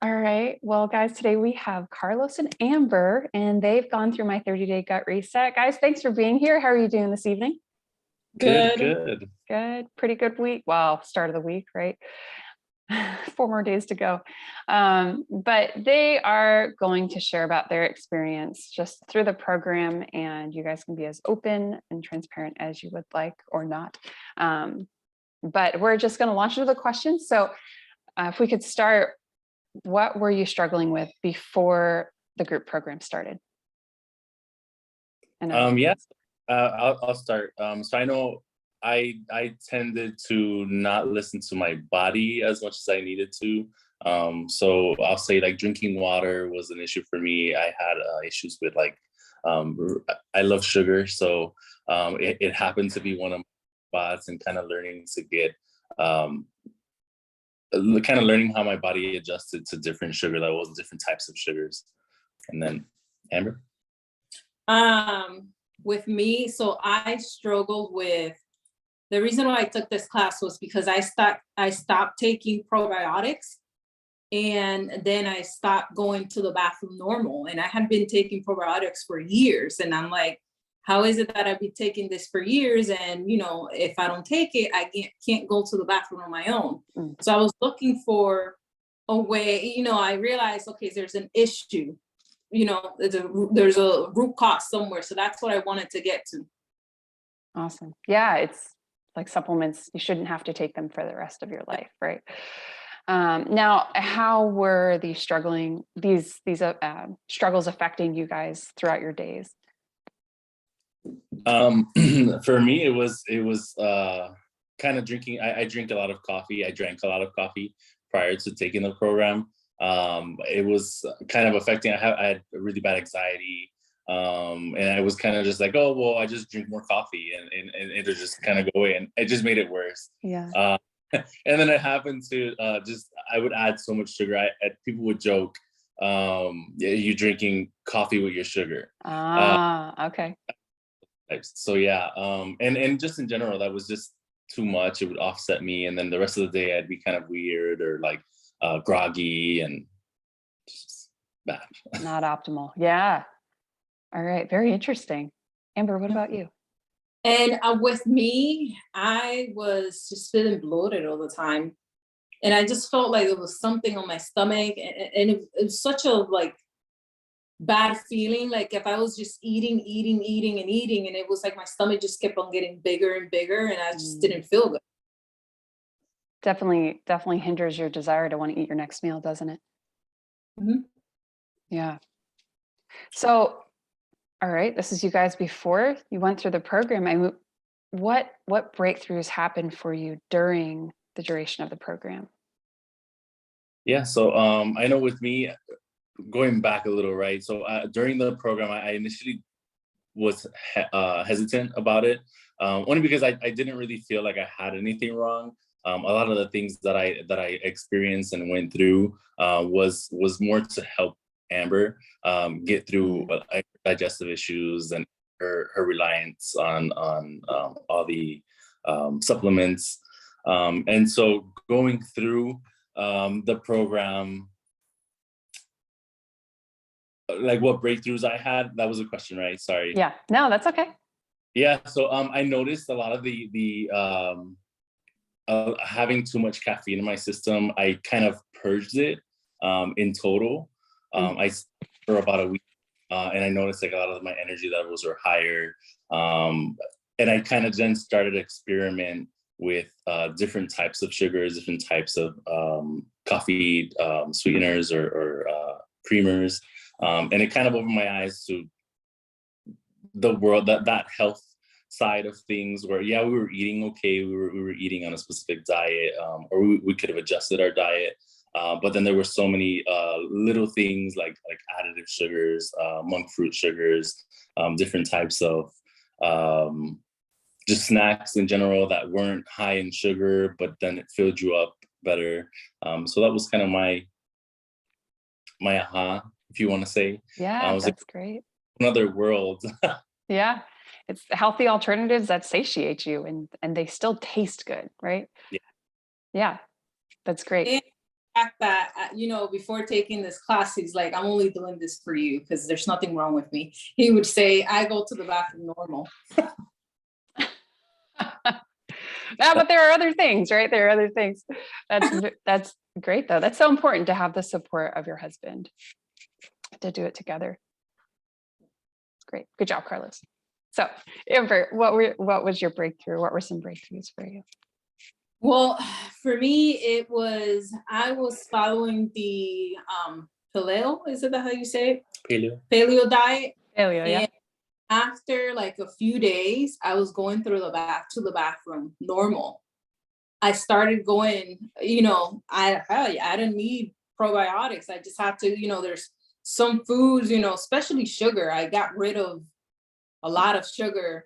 All right. Well, guys, today we have Carlos and Amber, and they've gone through my 30-day gut reset. Guys, thanks for being here. How are you doing this evening? Good. Good. Pretty good week. Well, start of the week, right? 4 more days to go. But they are going to share about their experience just through the program, and you guys can be as open and transparent as you would like or not. But we're just going to launch into the questions. So if we could start, what were you struggling with before the group program started? Yes, I'll start. So I know I tended to not listen to my body as much as I needed to. So I'll say like drinking water was an issue for me. I had issues with I love sugar, so it happened to be one of my spots, and kind of learning to get kind of learning how my body adjusted to different sugar levels, different types of sugars. And then Amber? With me, so I struggled with, the reason why I took this class was because I stopped taking probiotics, and then I stopped going to the bathroom normal. And I had been taking probiotics for years, and I'm like, how is it that I've been taking this for years, and if I don't take it, I can't go to the bathroom on my own. So I was looking for a way. I realized, okay, there's an issue, there's a root cause somewhere. So that's what I wanted to get to. Awesome. Yeah, it's like supplements. You shouldn't have to take them for the rest of your life, right? Now, how were these struggles affecting you guys throughout your days? For me, it was kind of drinking. I drink a lot of coffee. I drank a lot of coffee prior to taking the program. It was kind of affecting. I had really bad anxiety, and I was kind of just like, oh well, I just drink more coffee, and it'll just kind of go away, and it just made it worse. Yeah. And then it happened to I would add so much sugar. People would joke, you drinking coffee with your sugar. Okay. So yeah, and just in general, that was just too much. It would offset me, and then the rest of the day I'd be kind of weird or like groggy and just bad. Not optimal. Yeah. All right. Very interesting. Amber, what about you? And with me, I was just feeling bloated all the time. And I just felt like there was something on my stomach. And it was such a bad feeling. Like if I was just eating, and it was like my stomach just kept on getting bigger and bigger, and I just didn't feel good. Definitely hinders your desire to want to eat your next meal, doesn't it? Mm-hmm. Yeah. So, all right, this is you guys before you went through the program. What breakthroughs happened for you during the duration of the program? Yeah. So I know with me, going back a little, right? So during the program, I initially was hesitant about it, only because I didn't really feel like I had anything wrong. A lot of the things that I experienced and went through was more to help Amber get through digestive issues and her reliance on all the supplements. And so going through the program, like what breakthroughs I had, that was a question, right? Sorry. Yeah, no, that's okay. Yeah, so I noticed a lot of the having too much caffeine in my system. I kind of purged it in total. I for about a week, and I noticed like a lot of my energy levels were higher. And I kind of then started to experiment with different types of sugars, different types of coffee sweeteners or creamers. And it kind of opened my eyes to the world, that health side of things, where we were eating okay, we were eating on a specific diet, or we could have adjusted our diet, but then there were so many little things like additive sugars, monk fruit sugars, different types of just snacks in general that weren't high in sugar, but then it filled you up better. So that was kind of my aha, if you want to say. Yeah, that's like great. Another world. Yeah, it's healthy alternatives that satiate you, and they still taste good, right? Yeah. Yeah, that's great. fact that, before taking this class, he's like, I'm only doing this for you because there's nothing wrong with me. He would say, I go to the bathroom normal. But there are other things, right? There are other things. That's great though. That's so important to have the support of your husband to do it together. Great. Good job, Carlos. So Amber, what was your breakthrough? What were some breakthroughs for you? Well, for me, I was following the paleo, is it how you say it? Paleo diet. Paleo, yeah. And after like a few days, I was going through to the bathroom normal. I started going, I didn't need probiotics. I just had to, there's some foods, especially sugar. I got rid of a lot of sugar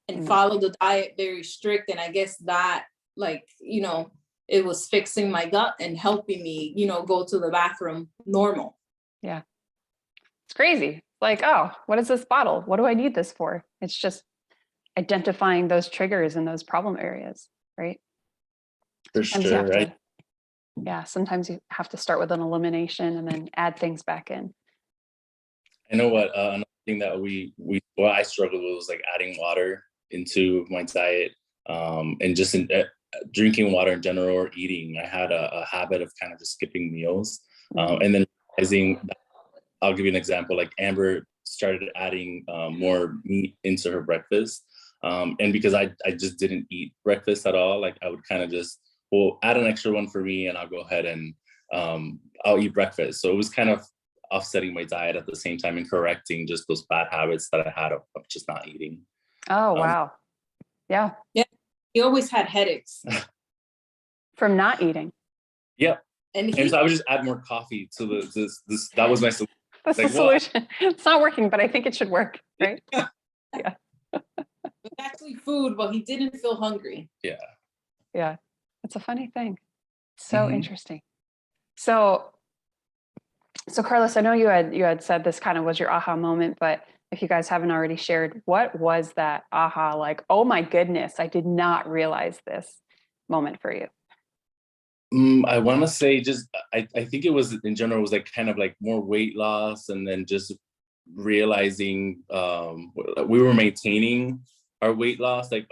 and followed the diet very strict. And I guess that, it was fixing my gut and helping me, go to the bathroom normal. Yeah. It's crazy. Like, oh, what is this bottle? What do I need this for? It's just identifying those triggers and those problem areas, right? For sure, right? Yeah, sometimes you have to start with an elimination and then add things back in. I know what another thing that I struggled with was like adding water into my diet, and just drinking water in general or eating. I had a habit of kind of just skipping meals, and then realizing that, I'll give you an example. Like Amber started adding more meat into her breakfast, and because I just didn't eat breakfast at all, like I would kind of just add an extra one for me, and I'll go ahead and I'll eat breakfast. So it was kind of offsetting my diet at the same time and correcting just those bad habits that I had of just not eating. Oh, wow. Yeah. Yeah. He always had headaches. From not eating. Yep. And so I would just add more coffee to this. That was my solution. That's the solution. It's not working, but I think it should work, right? Yeah. It's actually food, but he didn't feel hungry. Yeah. Yeah. It's a funny thing. So interesting. So Carlos, I know you had said this kind of was your aha moment, but if you guys haven't already shared, what was that aha, like, oh my goodness, I did not realize this moment for you? I want to say I think it was in general, it was like kind of like more weight loss, and then just realizing we were maintaining our weight loss. Like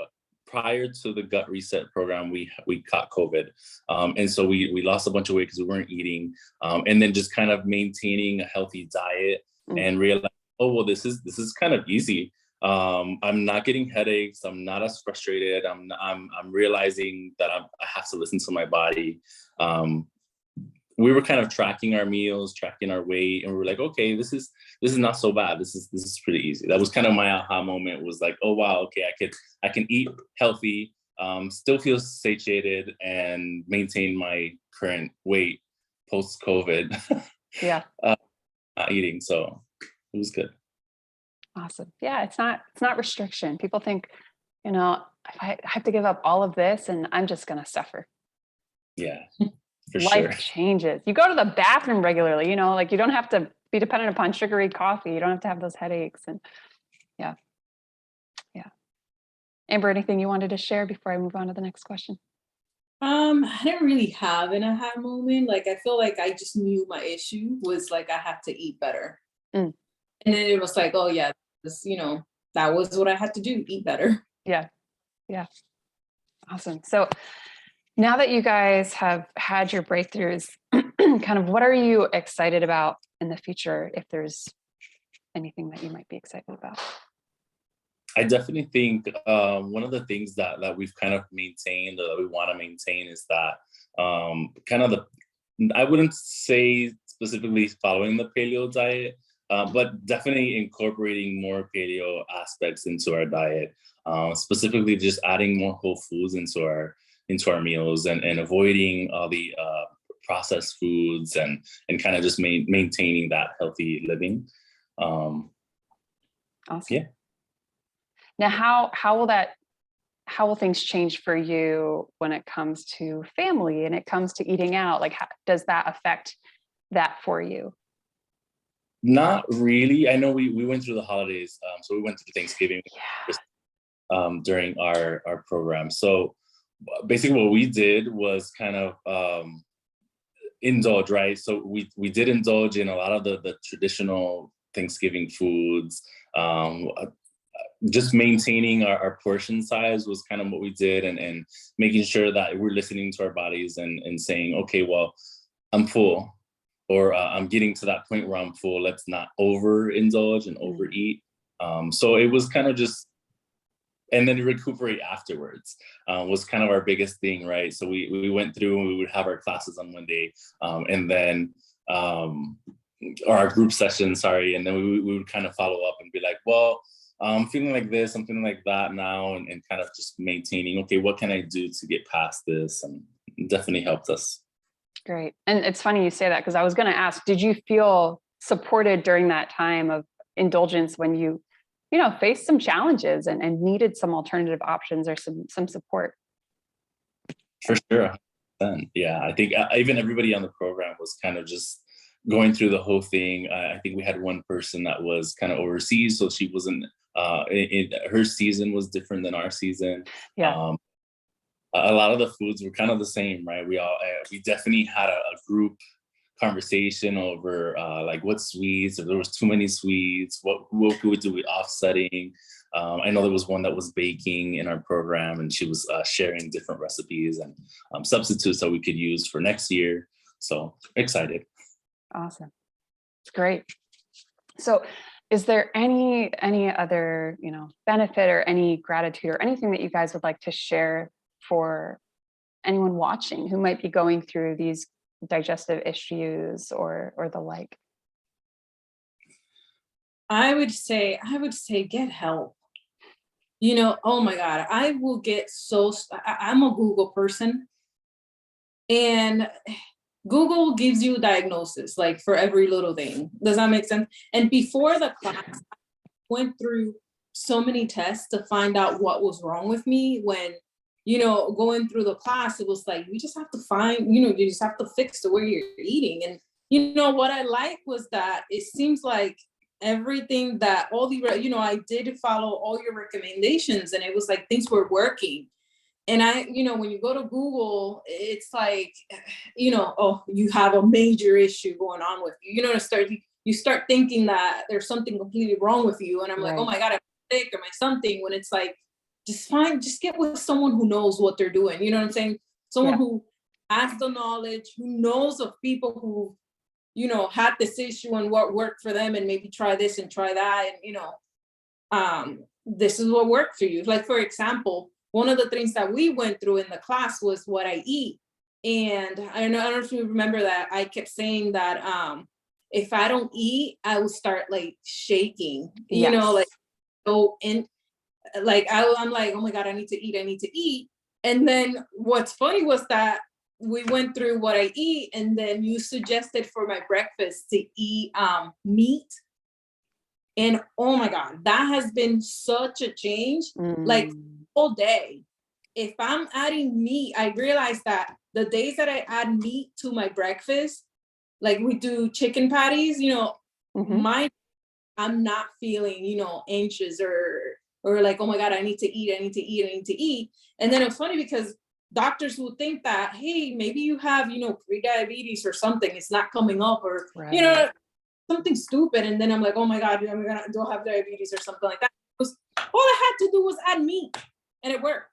prior to the gut reset program, we caught COVID. And so we lost a bunch of weight because we weren't eating. And then just kind of maintaining a healthy diet and realizing, oh, well, this is kind of easy. I'm not getting headaches. I'm not as frustrated. I'm realizing that I have to listen to my body. We were kind of tracking our meals, tracking our weight, and we were like, okay, this is not so bad. This is pretty easy. That was kind of my aha moment, was like, oh wow, okay, I can eat healthy, still feel satiated, and maintain my current weight post COVID. Yeah. Not eating, so it was good. Awesome. Yeah, it's not restriction. People think, if I have to give up all of this and I'm just going to suffer. Yeah, for Life sure. changes. You go to the bathroom regularly, like you don't have to be dependent upon sugary coffee. You don't have to have those headaches. And yeah. Amber, anything you wanted to share before I move on to the next question? I didn't really have an aha moment. Like, I feel like I just knew my issue was like, I had to eat better. And then it was like, oh yeah, this, that was what I had to do, eat better. Yeah. Awesome. So now that you guys have had your breakthroughs, kind of what are you excited about in the future, if there's anything that you might be excited about? I definitely think one of the things that we've kind of maintained, or that we want to maintain, is that kind of I wouldn't say specifically following the paleo diet, but definitely incorporating more paleo aspects into our diet, specifically just adding more whole foods into our meals, and avoiding all the processed foods, and kind of just maintaining that healthy living. Awesome. Yeah. Now, how will things change for you when it comes to family and it comes to eating out? Like, how does that affect that for you? Not really. I know we went through the holidays, so we went through Thanksgiving during our program. So basically what we did was kind of indulge, right? So we did indulge in a lot of the traditional Thanksgiving foods. Just maintaining our portion size was kind of what we did, and making sure that we're listening to our bodies and saying, okay, well, I'm full, or I'm getting to that point where I'm full. Let's not overindulge and overeat. So it was kind of just, and then recuperate afterwards was kind of our biggest thing, right? So we went through and we would have our classes on Monday, and then or our group session, sorry, and then we would kind of follow up and be like, well, I'm feeling like this, I'm feeling like that now, and kind of just maintaining, okay, what can I do to get past this? And it definitely helped us. Great. And it's funny you say that, because I was going to ask, did you feel supported during that time of indulgence when you faced some challenges and needed some alternative options or some support? For sure. Yeah, I think even everybody on the program was kind of just going through the whole thing. I think we had one person that was kind of overseas, so she wasn't, her season was different than our season. Yeah. A lot of the foods were kind of the same, right? We definitely had a group conversation over like what sweets, if there was too many sweets, what could we do with offsetting. I know there was one that was baking in our program, and she was sharing different recipes and substitutes that we could use for next year. So excited. Awesome. It's great. So is there any other, benefit or any gratitude or anything that you guys would like to share for anyone watching who might be going through these digestive issues or the like? I would say get help. Oh my God, I will get I'm a Google person, and Google gives you a diagnosis like for every little thing. Does that make sense? And before the class, I went through so many tests to find out what was wrong with me. When, going through the class, it was like, you just have to find, you just have to fix the way you're eating. And, what I like was that it seems like everything that I did follow all your recommendations, and it was like things were working. And when you go to Google, it's like, oh, you have a major issue going on with you. You start thinking that there's something completely wrong with you. And I'm like, oh my God, I'm sick, am I something? When it's like, just get with someone who knows what they're doing. You know what I'm saying? Someone who has the knowledge, who knows of people who, had this issue and what worked for them, and maybe try this and try that. And, this is what worked for you. Like, for example, one of the things that we went through in the class was what I eat. And I don't know if you remember that I kept saying that if I don't eat, I will start like shaking, like, so in like, I'm like, oh my God, I need to eat. And then what's funny was that we went through what I eat, and then you suggested for my breakfast to eat meat. And oh my God, that has been such a change. Like, all day, if I'm adding meat, I realize that the days that I add meat to my breakfast, like we do chicken patties, I'm not feeling, anxious or like, oh my God, I need to eat. And then it's funny because doctors will think that, hey, maybe you have, pre-diabetes or something, it's not coming up, or, something stupid. And then I'm like, oh my God, do I have diabetes or something like that? All I had to do was add meat, and it worked.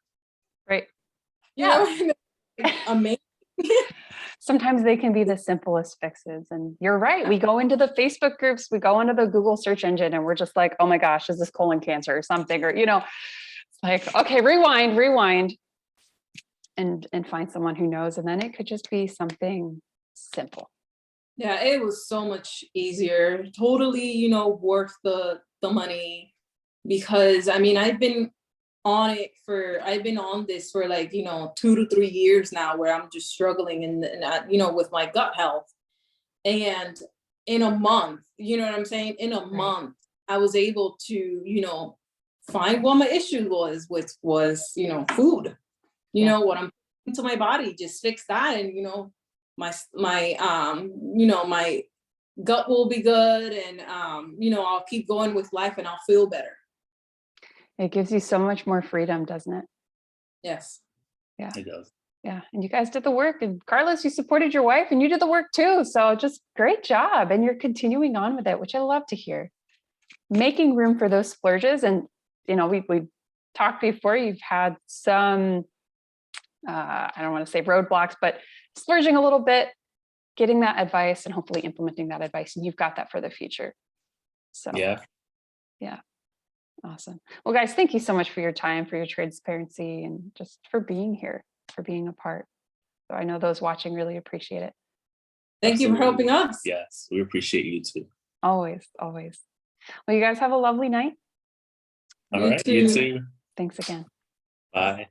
Right. Amazing. Sometimes they can be the simplest fixes. And you're right. We go into the Facebook groups, we go into the Google search engine, and we're just like, oh my gosh, is this colon cancer or something? Or, it's like, okay, rewind and find someone who knows. And then it could just be something simple. Yeah, it was so much easier. Totally, worth the money, because I've been on this for like, 2 to 3 years now, where I'm just struggling and with my gut health. And in a month, you know what I'm saying? In a month, I was able to, find what my issue was, which was, food, what I'm putting into my body, just fix that. And, my my gut will be good, and I'll keep going with life, and I'll feel better. It gives you so much more freedom, doesn't it? Yes. Yeah. It does. Yeah. And you guys did the work, and Carlos, you supported your wife and you did the work too. So just great job. And you're continuing on with it, which I love to hear. Making room for those splurges. And, you know, we talked before, you've had some, I don't want to say roadblocks, but splurging a little bit, getting that advice and hopefully implementing that advice. And you've got that for the future. So Yeah. Awesome. Well, guys, thank you so much for your time, for your transparency, and just for being here, for being a part. So I know those watching really appreciate it. Thank you for helping us. Yes, we appreciate you too. Always, always. Well, you guys have a lovely night. All You right, too. you too. Thanks again. Bye.